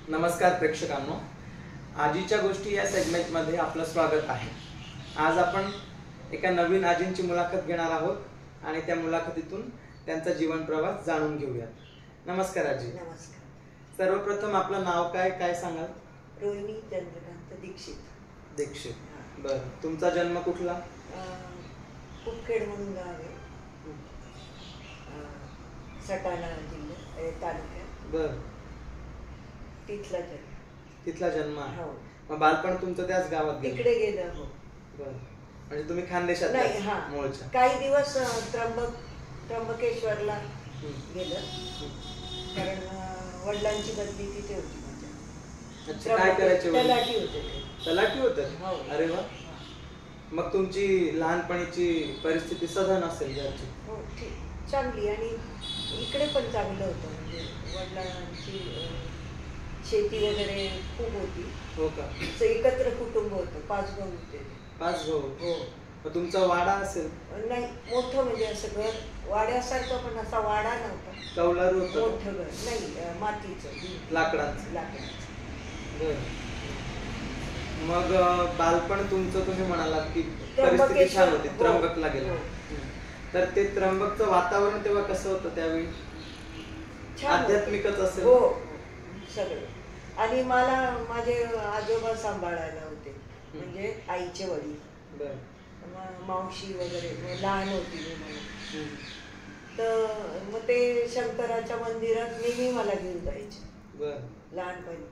नमस्कार प्रेक्षकांनो, आजीच्या गोष्टी या सेगमेंटमध्ये आपलं स्वागत आहे। आज आपण एका नवीन आजींची मुलाखत घेणार आहोत आणि त्या मुलाखतीतून त्यांचा जीवन प्रवास जाणून घेऊयात। नमस्कार आजी। नमस्कार। सर्वप्रथम आपलं नाव काय सांगाल? रोहिणी चंद्रकांत दीक्षित। दीक्षित, बर। तुमचा जन्म कुठला? कुपखेड म्हणून गाव आहे, सटाणा जिल्हा तालुक्यात। बर। तिथला जन्म आहे। हो। मग बालपण तुमचं त्याच गावात गेलं? तिकडे गेलं। हो। बर, म्हणजे तुम्ही खानदेशात नाही, मूळच्या? काही दिवस त्र्यंबकेश्वरला गेलं, कारण वडिलांची बदली तिथे होती माझ्या। अच्छा, काय करायचे? तलाठी होते। तलाठी होते? हो। अरे वा। मग तुमची लहानपणीची परिस्थिती सधन असेल घरची? हो, ठीक, चांगली। आणि इकडे पण चांगलं होतं, म्हणजे वडिलांची शेती वगैरे खूप होती। हो का? एकत्र कुटुंब होतं, 5 भाऊ होते। 5 भाऊ? हो। मग तुमचा वाडा असेल? नाही, मोठं, म्हणजे असं घर वाड्यासारखं, पण असा वाडा नव्हता। कौलारू होतं? मोठं घर नाही, मातीचं, लाकडाचं। बर। मग बालपण तुमचं तुम्ही म्हणालात की परिस्थिती छान होती, त्र्यंबकला गेला। तर ते त्र्यंबकचं वातावरण तेव्हा कसं होतं त्यावेळी? आध्यात्मिकच असेल? हो, सगळं। आणि मला माझे आजोबा सांभाळायला होते, म्हणजे आईचे वडील। बर। मावशी वगैरे लहान होती मी म्हणून, तर मग ते शंकराच्या मंदिरात नेहमी मला घेऊन जायचे। बर। लहानपणी।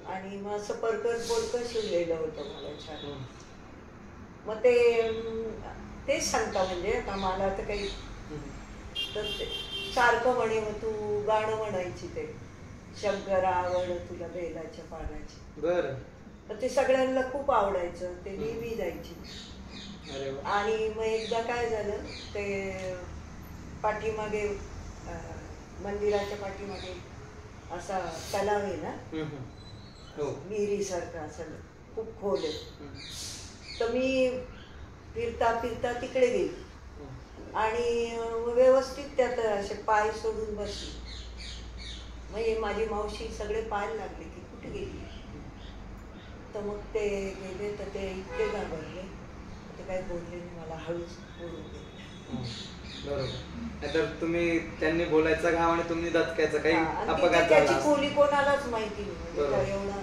आणि मग असं परकर बोलकर शिवलेलं होतं मला छान। मग तेच सांगता, म्हणजे आता मला तर काही, तर सारखं म्हणे, मग तू गाणं म्हणायची ते, शंकरा आवड तुला बेलाच्या पानाची। बर। तर ते सगळ्यांना खूप आवडायचं, ते नेहमी जायची। अरे वा। आणि मग एकदा काय झालं, ते पाठीमागे मंदिराच्या पाठीमागे असा तलाव आहे ना, विहिरीसारखा, असं खूप खोल आहे। तर मी फिरता फिरता तिकडे गेली आणि व्यवस्थित त्यात असे पाय सोडून बसली। मग माझी मावशी सगळे पाहायला लागले की कुठे गेली, तर मग ते गेले, तर ते इतके घाबरले, ते काही बोलले नाही, मला हळूच बोलून गेले। बरोबर, तर तुम्ही त्यांनी बोलायचा घाव आणि तुम्ही दचकायचा, काही अपघात झाला खोली कोणालाच माहिती नाही, एवढा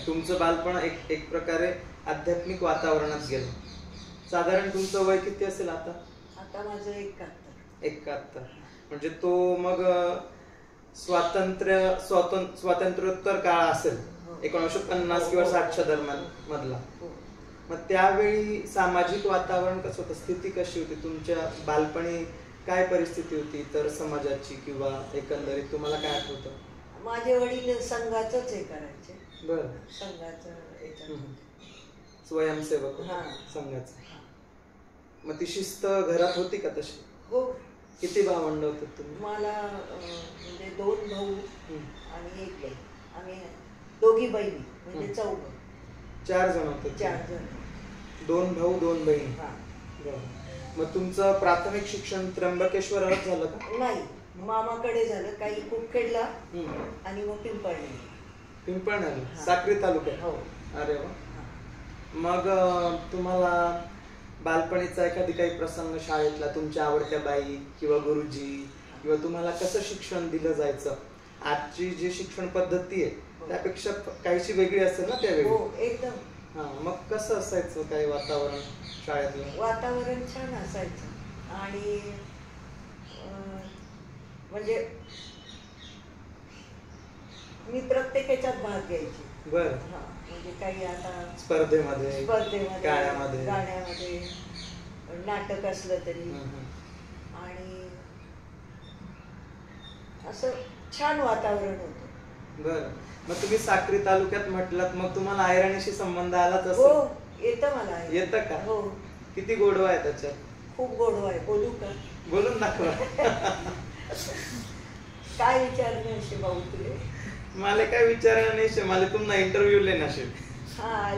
तुमचं बालपण एक प्रकारे आध्यात्मिक वातावरणात गेलं। साधारण तुमचं वय किती असेल आता? आता माझं 71. 71, म्हणजे तो मग स्वातंत्र्योत्तर काळ असेल, 1950 किंवा 60च्या दरम्यान मधला। मग त्यावेळी सामाजिक वातावरण कसं होतं, स्थिती कशी होती तुमच्या बालपणी? काय परिस्थिती होती तर समाजाची, किंवा एकंदरीत तुम्हाला काय आठवतं? माझे वडील संघाचंच हे करायचे। बर। संघाचं स्वयंसेवक संघाचं। मग ती शिस्त घरात होती का तशी? हो। किती भावंड होते तुम्ही? मला म्हणजे 2 भाऊ आणि 1 बहीण, आम्ही दोघी बहिणी, म्हणजे 4 जण होते। 4 जण, 2 भाऊ 2 बहीण। मग तुमचं प्राथमिक शिक्षण त्र्यंबकेश्वरात झालं का? नाही, मामाकडे झालं, काही कुपखेडला आणि मग पिंपळनेर, साक्री तालुक्यात। हो। अरे वा। मग तुम्हाला बालपणीचा काही प्रसंग शाळेतला, तुमच्या आवडत्या बाई किंवा गुरुजी, किंवा तुम्हाला कसं शिक्षण दिलं जायचं? आजची जी शिक्षण पद्धती आहे त्यापेक्षा काहीशी वेगळी असेल ना त्यावेळी? हो, एकदम। मग कसं असायचं काही वातावरण शाळेतलं? वातावरण छान असायचं, आणि म्हणजे मी प्रत्येक ह्याच्यात भाग घ्यायची। बर। म्हणजे काही आता स्पर्धेमध्ये, गाण्यामध्ये, नाटक असलं तरी, आणि असं छान वातावरण होतं। बर। मग तुम्ही साक्री तालुक्यात म्हटलात, मग तुम्हाला ऐराणीशी संबंध आलाच असेल? हो, येतं मला। येतं का? हो। किती गोडवा आहे त्याच्यात? खूप गोडवा आहे। बोलू का? बोलून दाखवा। काय विचारलं असे भाऊ तुले? मला काय विचारायला नाही, मला तुम्हाला इंटरव्ह्यू लेना शे।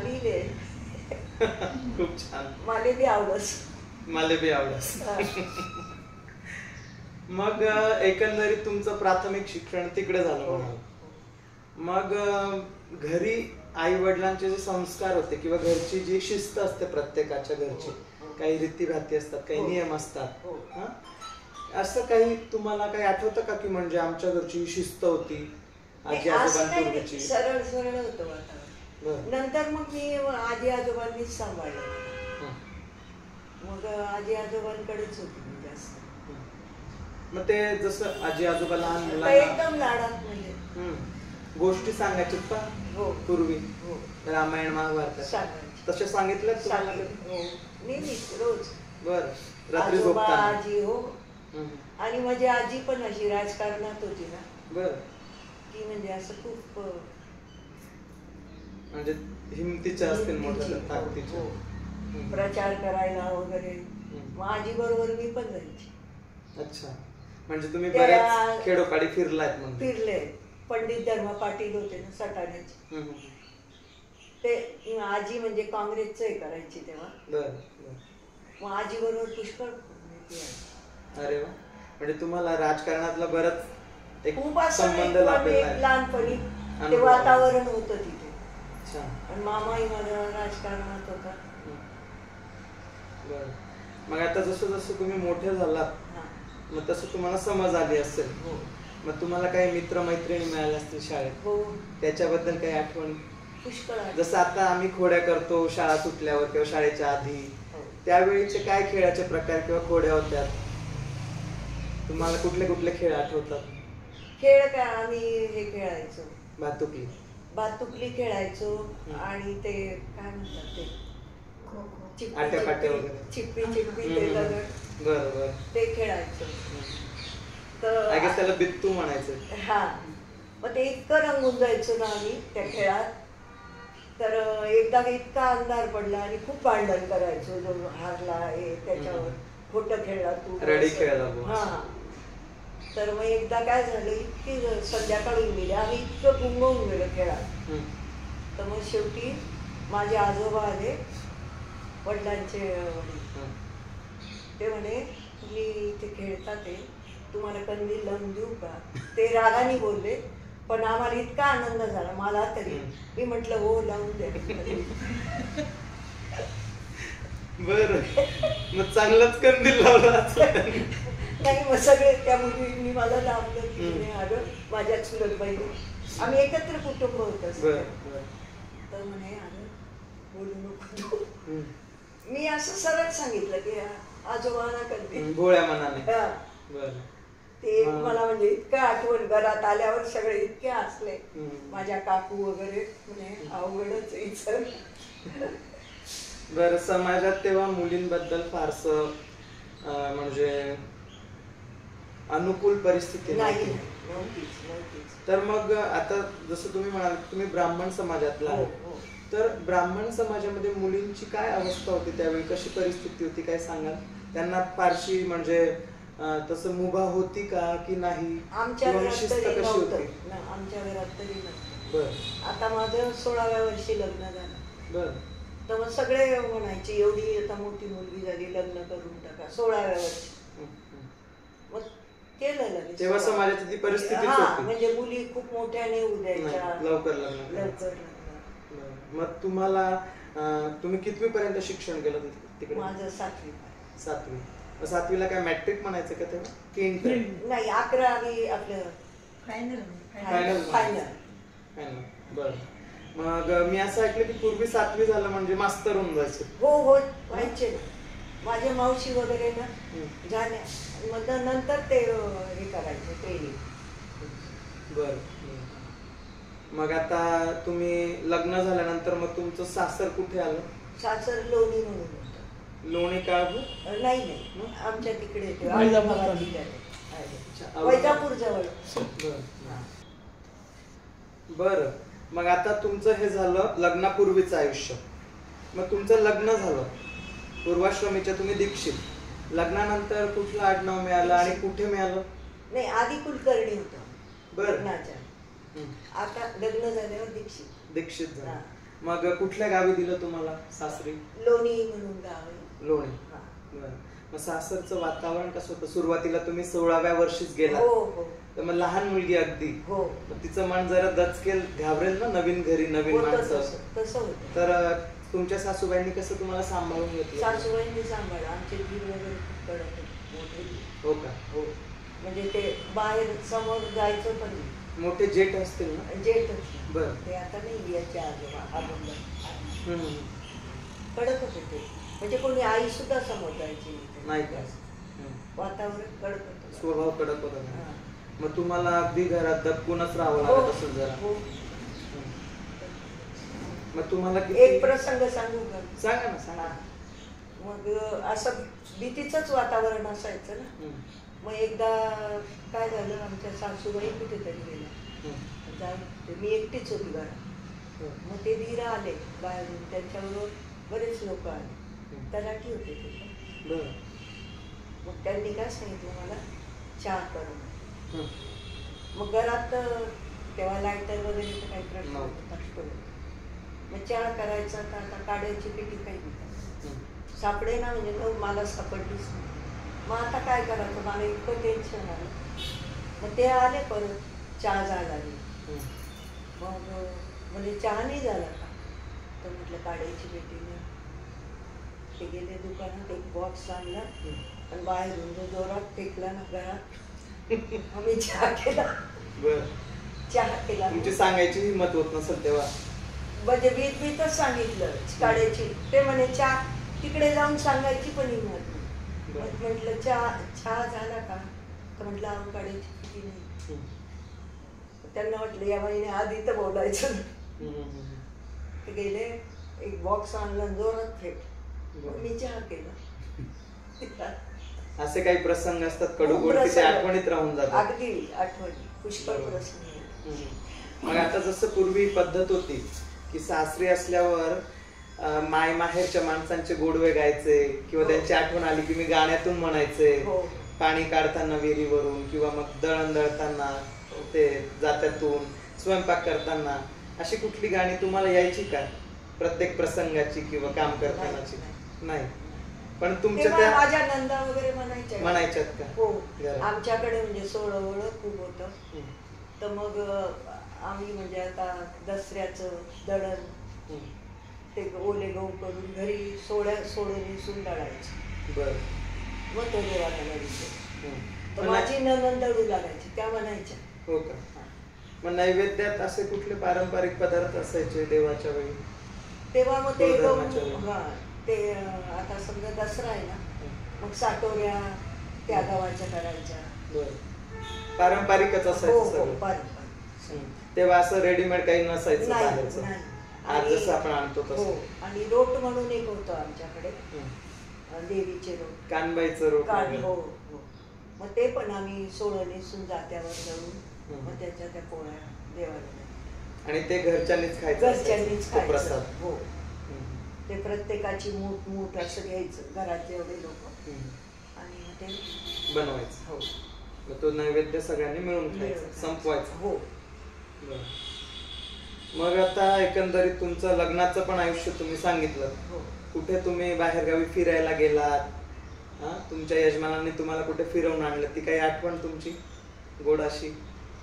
लिहिले। खूप छान। मला बी आवडस। मग एकंदरीत तुमचं प्राथमिक शिक्षण तिकडे झालं हो. म्हणाल. मग घरी आई वडिलांचे जे संस्कार होते किंवा घरची जी शिस्त असते प्रत्येकाच्या घरची, काही रीतीभाती असतात, काही हो. नियम असतात, हो. हा? असं काही तुम्हाला काही आठवतं का की म्हणजे आमच्या घरची शिस्त होती आजी असं काही आजोबांपूर्वीची? सरळ सरळ होतं वातावरण. बरं. नंतर मग मी आजी आजोबांनीच सांभाळलं. हं. मग आजी आजोबांकडेच होती मी जास्त. मग ते जसं आजी आजोबा लहान आता मुलांना एकदम लाडात म्हणजे. गोष्टी सांगायच्या का हो. पूर्वी, हो. रामायण महाभारत सांगायचे. तसे सांगितलं तुम्हाला? हो. नेहमीच रोज. बर. रात्री आजोबा झोपताना? आजी हो. हं. आणि माझी आजी पण अशी राजकारणात होती ना, बर. की म्हणजे असं खूप म्हणजे हिमतीच्या असतील मोठ्या हिमतीची. ताकदीच्या. हो. हं. प्रचार करायला वगैरे. मग आजी बरोबर मी पण जायची. अच्छा, म्हणजे तुम्ही त्या- बऱ्याच खेडोपाडी फिरलात म्हणजे. फिरले. पंडित धर्मा पाटील होते ना सटाण्याचे, हं. ते आजी म्हणजे काँग्रेसचं हे करायची तेव्हा. बर. मग आजी बरोबर पुष्कळ फिरले. अरे वा, म्हणजे तुम्हाला राजकारणातला बरंच एक खूप असं संबंध नाही, पण लाभलेला एक आहे. लहानपणी ते अनुभव. वातावरण होतं तिथे. अच्छा. आणि मामाही माझा राजकारणात होता. बर. मग आता जसं जसं तुम्ही मोठे झालात, हा. मग तसं तुम्हाला समज आली असेल, हो. मग तुम्हाला काही मित्र मैत्रिणी मिळाल्या असतील शाळेत, हो. त्याच्याबद्दल काही आठवण? पुष्कळ आहे. जसं आता आम्ही खोड्या करतो शाळा सुटल्यावर किंवा शाळेच्या आधी, हो. त्यावेळीचे काय खेळाचे प्रकार किंवा खोड्या होत्या? तुम्हाला कुठले कुठले खेळ आठवतात? खेळ काय आम्ही हे खेळायचो, भातुकली, भातुकली खेळायचो. आणि ते काय म्हणतात ते चिप्पी आट्यापाट्या चिप्पी वगैरे. चिप्पी चिप्पी ते दगड, बरं बरं. ते खेळायचो. तर I guess त्याला बित्तू म्हणायचं. हा, मग ते इतकं रंगून जायचो ना आम्ही त्या खेळात. तर एकदा इतका अंधार पडला आणि खूप भांडण करायचो, जो हारला हे त्याच्यावर खोटं खेळला तू, रडी खेळला बुवा. हा. तर मग एकदा काय झालं, इतकी संध्याकाळी गेली, आम्ही इतकं गुंगवून गेलो खेळात. तर मग शेवटी माझे आजोबा आले, वडिलांचे वडील. ते म्हणे तुम्ही इथे खेळता ते, तुम्हाला कंदील लावून देऊ का? ते रागाने बोलले, पण आम्हाला इतका आनंद झाला, मला तरी. मी म्हटलं हो, लावून द्या. बर. मग चांगलाच कंदील लावला. नाही, मग सगळे त्या मुलींनी मला लावलं की म्हणे, अगं माझ्या चुलत बहिणी, आम्ही एकत्र कुटुंब होतं. तर म्हणे अगं बोलू नको तू. मी असं सरळ सांगितलं की आजोबांना कंदील. भोळ्या मनाने. हा. बरं. ते मला म्हणजे इतकं आठवण, घरात आल्यावर सगळे इतके हसले, माझ्या काकू वगैरे. म्हणे अवघडच आहे सर. बरं, समाजात तेव्हा मुलींबद्दल फारसं म्हणजे अनुकूल परिस्थिती नव्हती. तर मग आता जसं तुम्ही म्हणाल तुम्ही ब्राह्मण समाजातला हो, आहे, हो. तर ब्राह्मण समाजामध्ये मुलींची काय अवस्था होती त्यावेळी, कशी परिस्थिती होती, काय सांगाल? त्यांना फारशी म्हणजे तसं मुभा होती का की नाही? आमच्या किंवा घरात शिस्त तरी कशी नव्हतं होती? ना, आमच्या घरात तरी नव्हतं. बर आता माझं 16व्या वर्षी लग्न झालं. बर. तर मग सगळे म्हणायचे एवढी आता मोठी मुलगी झाली, लग्न करून टाका. 16व्या वर्षी मग केलं लगेच. तेव्हा समाजाची ती परिस्थितीच हा, होती. म्हणजे मुली खूप मोठ्याने उद्यायच्या, नाही, लवकर लग्न करायचं. लवकर लग्न. मग तुम्हाला तुम्ही कितवी पर्यंत शिक्षण केलं तिकडे? माझं 7वी. 7वी. मग 7वीला काय मॅट्रिक म्हणायचं का तेव्हा की इंटर? नाही, 11वी आपलं फायनल. फायनल. बर. मग मी असं ऐकलं की पूर्वी 7वी झालं म्हणजे मास्तर होऊन जायचं. हो हो, व्हायचे. माझ्या मावशी वगैरे ना झाल्या, मग नंतर ते हे करायचे ट्रेनिंग. बर. मग आता तुम्ही लग्न झाल्यानंतर मग तुमचं सासर कुठे आलं? सासर लोणी म्हणून होतं. लोणी काळभोर? नाही नाही, आमच्या तिकडे अच्छा, वैजापूर जवळ. बर. मग आता तुमचं हे झालं लग्नापूर्वीचं आयुष्य. मग तुमचं लग्न झालं, पूर्वाश्रमीच्या तुम्ही दीक्षित. लग्नानंतर कुठलं आडनाव मिळालं आणि कुठे मिळालं? नाही, आधी कुलकर्णी होतं बरं. लग्नाच्या. आता लग्न झाल्यावर दीक्षित. दीक्षित झालं. मग कुठल्या गावी दिलं तुम्हाला सासरी? लोणी म्हणून गाव आहे. लोणी. हा. बरं. मग सासरचं वातावरण कसं होतं? सुरुवातीला तुम्ही 16व्या वर्षीच गेला, हो हो तर मग लहान मुलगी अगदी, हो मग तिचं मन जरा दचकेल, घाबरेल ना, नवीन घरी नवीन होतं माणसं. तसं होतं. तर तुमच्या सासूबाईंनी कसं तुम्हाला सांभाळून घेतलं? सासूबाईंनी सांभाळलं. आमचे दीर वगैरे खूप कडक होते, मोठे दीर. हो का? हो, म्हणजे ते बाहेर समोर जायचं पण नाही. मोठे जेठ असतील ना? जेठच. बरं. ते आता नाही याच्या आजोबा अगोदर. हम्म. कडकच होते, म्हणजे कोणी आई सुद्धा समोर जायची नाही का? वातावरण कडक होतं. स्वभाव कडक होता का? हां. मग तुम्हाला अगदी घरात दबकूनच राहावं हो, लागत असेल जरा. हो. मग तुम्हाला एक प्रसंग सांगू का? सांगा ना, सांगा. मग असं भीतीचंच वातावरण असायचं ना. मग एकदा काय झालं, आमच्या सासूबाई कुठेतरी गेल्या, मी एकटीच होती घरात. मग ते दीर आले बाहेरून, त्यांच्याबरोबर बरेच लोक आले, तलाठी होते ते. मग त्यांनी काय सांगितलं मला, चहा करून. मग घरात तेव्हा लायटर वगैरे तर काही प्रश्न नव्हता. मग चहा करायचा तर आता काढायची पेटी काही नाही, सापडे ना, म्हणजे मग मला सापडलीच नाही. मग आता काय करायचं, मला इतकं टेन्शन आलं. मग ते आले परत, चहा झाला नाही. मग म्हणजे चहा नाही झाला का, तर म्हटलं काढायची पेटी नाही. ते गेले दुकानात, एक बॉक्स आणला आणि बाहेरून जो जोरात फेकला ना घरात. आम्ही चहा केला. चहा केला. तुमची सांगायची हिंमत होत नसेल तेव्हा? म्हणजे बीतच सांगितलं काढायची. ते म्हणे चहा तिकडे जाऊन सांगायची पण हिंमत नाही. मग म्हटलं चहा झाला का, तर म्हटलं आम्ही काढायची किती नाही. त्यांना म्हटलं या महिने आधी तर बोलायचं. ते गेले, एक बॉक्स आणला, जोरात फेक. मी चहा केला. असे काही प्रसंग असतात कडू गोड की ते आठवणीत राहून जातात. अगदी आठवणी, पुष्कळ प्रसंग. मग आता जसं पूर्वी पद्धत होती की सासरी असल्यावर माय माहेरच्या माणसांचे गोडवे गायचे किंवा त्यांची आठवण आली की मी गाण्यातून म्हणायचे, पाणी काढताना विहिरीवरून किंवा मग दळण दळताना ते जात्यातून, स्वयंपाक करताना, अशी कुठली गाणी तुम्हाला यायची का प्रत्येक प्रसंगाची किंवा काम करतानाची? नाही, पण तुमच्या त्या माझ्या नंदा वगैरे म्हणायच्यात का? हो. आमच्याकडे म्हणजे सोळवळ खूप होतं, तर मग आम्ही म्हणजे आता दसऱ्याचं दळण ते ओले गहू करून घरी सोडून निसून दळायचे. मग तो देवाला लागायचे, तर माझी नंद दळू लागायची, त्या म्हणायच्या. हो का? मग नैवेद्यात असे कुठले पारंपरिक पदार्थ असायचे देवाच्या वेळी? तेव्हा मग ते हा, ते आता समजा दसरा आहे ना, मग साटोऱ्या त्या गावाच्या करायच्या. पारंपरिकच असायचं. तेव्हा असं रेडीमेड काही नसायचं. आज जसं आपण आणतो तसं. आणि रोट म्हणून एक होतं आमच्याकडे, देवीचे रोट, कानबाईचं रोट. हो हो. मग ते पण आम्ही सोळं नेसून जात्यावर जाऊन मग त्याच्या त्या पोळ्या देवाला. आणि ते घरच्यांनीच खायचं प्रसाद. हो, ते प्रत्येकाची मूठ असं घ्यायचं, घरात जेवढे लोक, आणि मग ते बनवायचं. हो, मग तो नैवेद्य सगळ्यांनी मिळून खायचा, संपवायचा. हो. मग आता एकंदरीत तुमचं लग्नाचं पण आयुष्य तुम्ही सांगितलं. कुठे तुम्ही बाहेरगावी फिरायला गेलात, तुमच्या यजमानांनी तुम्हाला कुठे फिरवून आणलं, ती काही आठवण तुमची गोड अशी?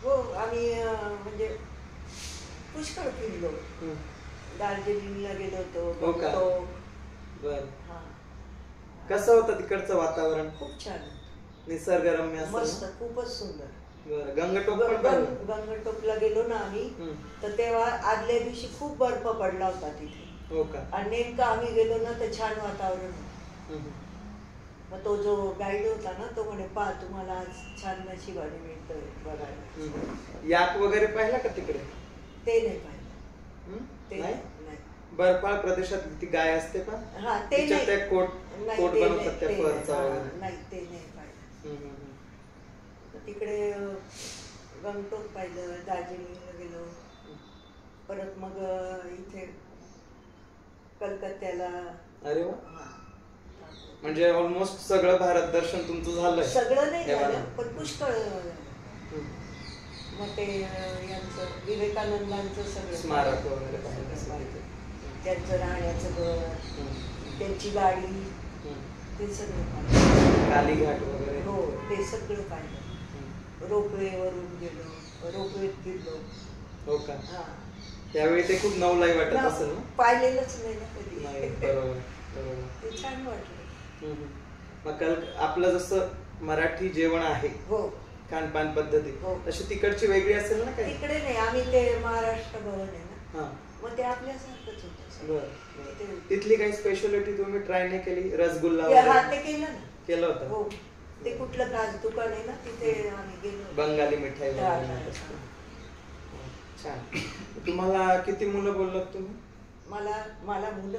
हो, आम्ही म्हणजे पुष्कळ फिरलो. दार्जिलिंगला गेलो होतो. हो का? बर. कसं होतं तिकडचं वातावरण? खूप छान, निसर्गरम्य, मस्त, खूपच सुंदर. गंगटोकला गेलो ना आम्ही, तर तेव्हा आदल्या दिवशी खूप बर्फ पडला होता तिथे. हो का? आणि नेमकं आम्ही गेलो ना तर छान वातावरण होतं. मग तो जो गाईड होता ना, तो म्हणे पहा तुम्हाला आज छान नशिबाने मिळतं बघायला. याक वगैरे पाहिला का तिकडे? ते नाही पाहिलं. ते नाही. बर्फाळ प्रदेशात ती गाय असते का? हा, ते नाही. कोट बनवतात त्या फरचा वगैरे. नाही, ते नाही पाहिलं. तिकडे गंगटोक पाहिलं, दार्जिलिंगला गेलो, परत मग इथे कलकत्त्याला. अरे वा, म्हणजे ऑलमोस्ट सगळं भारत दर्शन तुमचं झालंय. सगळं नाही झालं, पण पुष्कळ. मग ते यांचं विवेकानंदांचं सगळं स्मारक वगैरे, त्यांचं राहण्याचं घर, त्यांची गाडी, ते सगळं पाहिलं. कालीघाट वगैरे. हो, ते सगळं पाहिलं. रोपवेवरून गेलो, रोपवेत फिरलो. हो का? हा. त्यावेळी ते खूप नवलाई वाटत असेल ना? पाहिलेलंच नाही ना कधी. नाही, बरोबर बरोबर. ते छान वाटलं. मग आपलं जसं मराठी जेवण आहे, हो, खानपान पद्धती, हो, तशी तिकडची वेगळी असेल ना काही? तिकडे नाही, आम्ही ते महाराष्ट्र भवन आहे ना, हा, मग ते आपल्यासारखंच होतं. बरं. तिथली काही स्पेशालिटी तुम्ही ट्राय नाही केली? रसगुल्ला हा, वगैरे ते केलं ना. केलं होतं? हो, ते कुठलं खास दुकान आहे ना, तिथे आम्ही गेलो. बंगाली मिठाई वगैरे. छान. तुम्हाला किती मुलं बोललात तुम्ही? मला मुलं,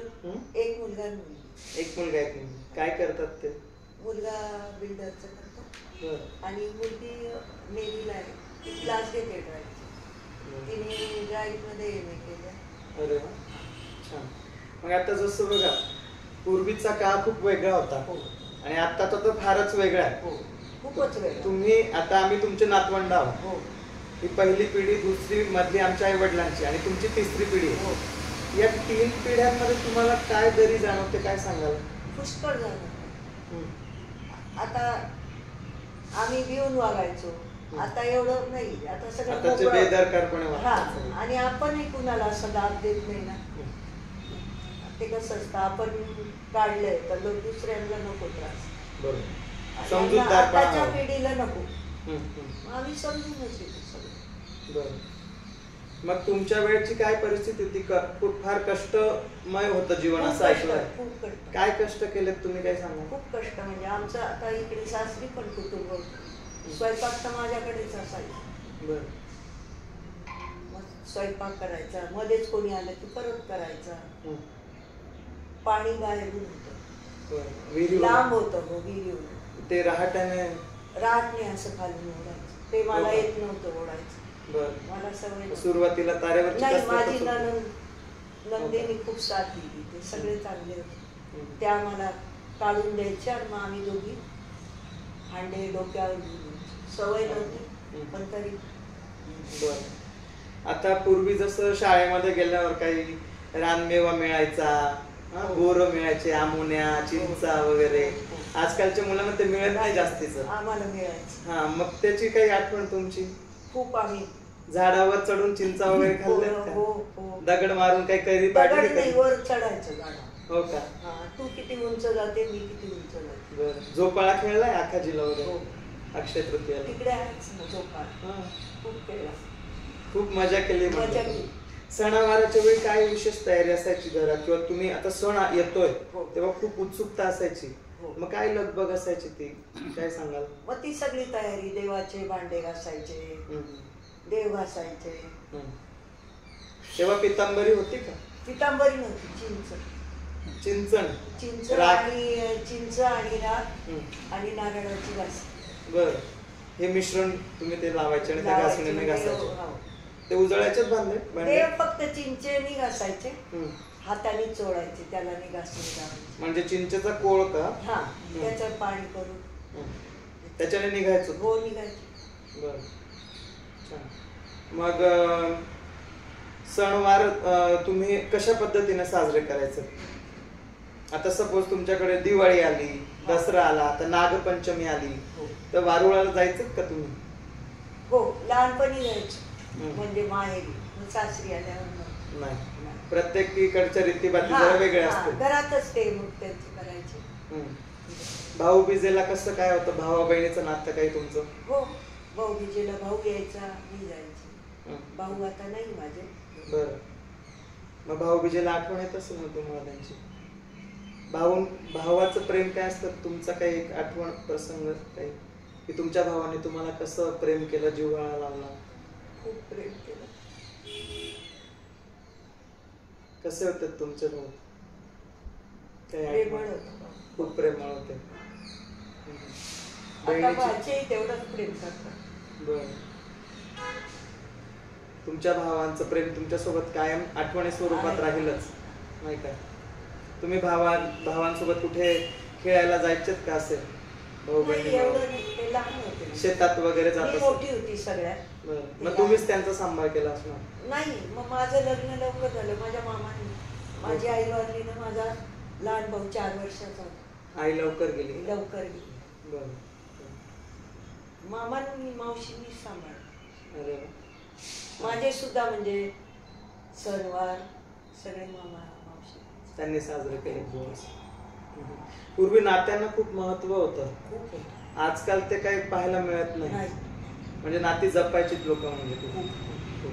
एक मुलगा आणि मुलगी. एक मुलगा एक मुलगी. काय करतात ते? मुलगा बिल्डरचं करतो बरं. आणि मुलगी नेव्हीला आहे. ती क्लास घेते ड्राईव्ह. तिने ड्राईव्हमध्ये MA केलं. अरे वा, छान. मग आता जसं बघा, पूर्वीचा काळ खूप वेगळा होता. हो. आणि आत्ताचा तर फारच वेगळा आहे. हो, खूपच वेगळा. तुम्ही आता आम्ही तुमचे नातवंड आहोत. हो. ही पहिली पिढी, दुसरी मधली आमच्या आई वडिलांची आणि तुमची तिसरी पिढी आहे. हो. या 3 पिढ्यांमध्ये तुम्हाला काय दरी जाणवते, काय सांगाल? पुष्कळ झालं. आता आम्ही भिवून वागायचो, आता एवढं नाही. आता सगळं बेदरकारपणे वागतात. आणि आपणही कुणाला असं दाब देत नाही ना. ते कसं असतं, आपण काढलंय तर दुसऱ्यांना नको त्रास. बरोबर. आताच्या पिढीला नको. आम्ही समजूनच घेतो सगळं. बरं. मग तुमच्या वेळची काय परिस्थिती होती? फार कष्टमय होतं जीवन असं ऐकलंय. खूप कष्ट. काय कष्ट केलेत तुम्ही, काय सांगा? खूप कष्ट. म्हणजे आमचं आता इकडे सासरी पण कुटुंब होतं. स्वयंपाक तर माझ्याकडेच असायचा. बरं. मग स्वयंपाक करायचा, मध्येच कोणी आलं की परत करायचा. पाणी बाहेरून होतं, लांब होतं. हो, विहिरीवर. ते रहाटाने असं खाली ओढायचं. ते मला येत नव्हतं ओढायचं. मला सवय. सुरुवातीला तारेवरची नाही, माझी नंदिनी खूप साथ दिली. ते सगळे चांगले होते. त्या मला काढून द्यायच्या आणि मग आम्ही दोघी हांडे डोक्यावर घेऊन. सवय नव्हती पण तरी. बरं. आता पूर्वी जसं शाळेमध्ये गेल्यावर काही रानमेवा मिळायचा, बोरं मिळायचे, आमोन्या, चिंचा वगैरे. आजकालच्या मुलांना ते मिळत नाही जास्तीच. आम्हाला मिळायचं. हा, मग त्याची काही आठवण तुमची? खूप. आम्ही झाडावर चढून चिंचा वगैरे खाल्ल्यात का? हो. दगड मारून काही कैरी दगड नाही, वर चढायचं झाडावर. हो का? तू किती उंच जाते, मी किती उंच जाते. बरं. झोपाळा खेळलाय आखाजीला वगैरे? अक्षय तृतीयाला तिकडे आहेच ना झोपाळा. खूप खेळला, खूप मजा केली. मजा केली. सणावाराच्या वेळी काय विशेष तयारी असायची घरात? किंवा तुम्ही आता सण येतोय तेव्हा खूप उत्सुकता असायची, मग काय लगबग असायची ती, काय सांगाल? मग ती सगळी तयारी, देवाचे भांडे घासायचे, देव घासायचे. तेव्हा पितांबरी होती का? पितांबरी नव्हती, चिंच आणि राख आणि नारळाची घास. बर. हे मिश्रण तुम्ही ते लावायचे आणि त्या घासणीने घासायचे. ते उजळायच्याच भांडे? फक्त चिंचेनी घासायचे, हाताने चोळायचे, त्याला नाही घासणी लावायची. म्हणजे चिंचेचा कोळ का? हा, त्याचं पाणी करून त्याच्याने निघायचं? हो, निघायचं. बर. मग सणवार तुम्ही कशा पद्धतीने साजरे करायचे? आता सपोज तुमच्याकडे दिवाळी आली, दसरा आला, आता नागपंचमी आली, तर वारुळाला जायचं का तुम्ही? हो, लहानपणी जायचं. म्हणजे माहेरी, सासरी आल्यावर नाही. प्रत्येकीकडच्या रीतीभाती जरा वेगळ्या असतात. घरातच ते मग त्यांचे करायचे. भाऊबीजेला कसं काय होतं? भावा बहिणीचं नातं काही तुमचं? हो, भाऊबीजेला भाऊ यायचा, मी जायची. भाऊ आता नाही माझे. बरं. मग भाऊबीजेला आठवण येत असेल ना तुम्हाला त्यांची? भावाचं प्रेम काय असतं? तुमचा काही एक आठवण, प्रसंग काही, की तुमच्या भावाने तुम्हाला कसं प्रेम केलं, जिव्हाळा लावला? खूप प्रेम केलं. कसे होते तुमचे भाऊ? प्रेमळ होते. खूप प्रेमळ होते. तेवढंच प्रेम करतात. बरं. तुमच्या भावांचं प्रेम तुमच्यासोबत कायम आठवणी स्वरूपात राहीलच, नाही का? तुम्ही भावांसोबत कुठे खेळायला जायचेत का असे भाऊ बहिणी? शेतात वगैरे जात? मोठी होती सगळ्यात. मग तुम्हीच त्यांचा सांभाळ केला असणार? नाही, मग माझं लग्न लवकर झालं. माझ्या मामाने, माझी आई वारली ना, माझा लहान भाऊ 4 वर्षाचा होता. आई लवकर गेली. लवकर गेली. बरं. मामांनी मावशींनी सांभाळलं. अरे वा. माझे सुद्धा म्हणजे सणवार सगळे मामा मावशी त्यांनी साजरे केले दिवस. पूर्वी नात्यांना खूप महत्व होतं. खूप होतं. आजकाल ते काही पाहायला मिळत नाही. नाही. म्हणजे नाती जपायची लोक म्हणजे खूप.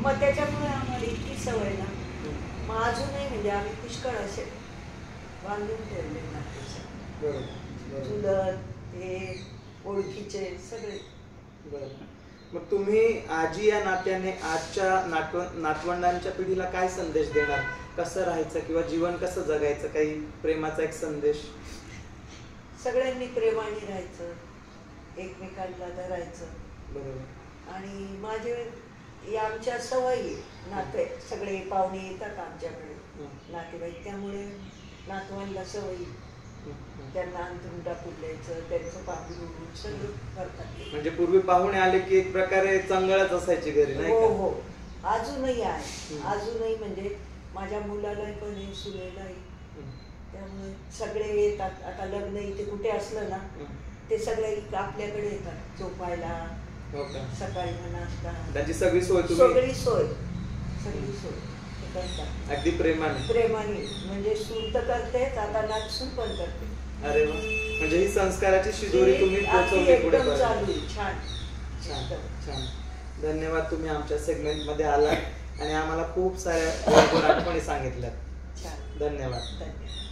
मग त्याच्यामुळे आम्हाला इतकी सवय ना, मग अजूनही म्हणजे आम्ही पुष्कळ असे बांधून ठेवले नाते. बरोबर. चुलत हे ओळखीचे सगळे. बरं. मग तुम्ही आजी या नात्याने आजच्या नातवंडांच्या पिढीला काय संदेश देणार? कसं राहायचं किंवा जीवन कसं जगायचं? काही प्रेमाचा एक संदेश. सगळ्यांनी प्रेमाने राहायचं, एकमेकांना धरायचं. बरोबर. आणि माझे आमच्या सवयी नाते सगळे पाहुणे येतात आमच्याकडे नातेवाईक, त्यामुळे नातवांना सवयी त्यांना अंतरून टाकून द्यायचं, त्यांचं पांघरून उडून सगळं करतात. म्हणजे पूर्वी पाहुणे आले की एक प्रकारे चंगळच असायची घरी, नाही हो का? हो, अजूनही आहे. अजूनही म्हणजे माझ्या मुलालाही पण आहे, सुनेलाही. त्यामुळे सगळे येतात. आता लग्न इथे कुठे असलं ना, ते सगळे आपल्याकडे येतात झोपायला. हो का? सकाळी नाश्ता, त्यांची सगळी सोय तुम्ही? सगळी सोय करतात. अगदी प्रेमाने. प्रेमाने म्हणजे सून तर करतेच, आता नाचून पण करते. अरे वा. म्हणजे ही संस्काराची शिदोरी तुम्ही पोहोचवली पुढे. एकदम चालू. छान छान छान. धन्यवाद, तुम्ही आमच्या सेगमेंट मध्ये आलात आणि आम्हाला खूप साऱ्या आठवणी सांगितल्यात. छान. धन्यवाद. धन्यवाद.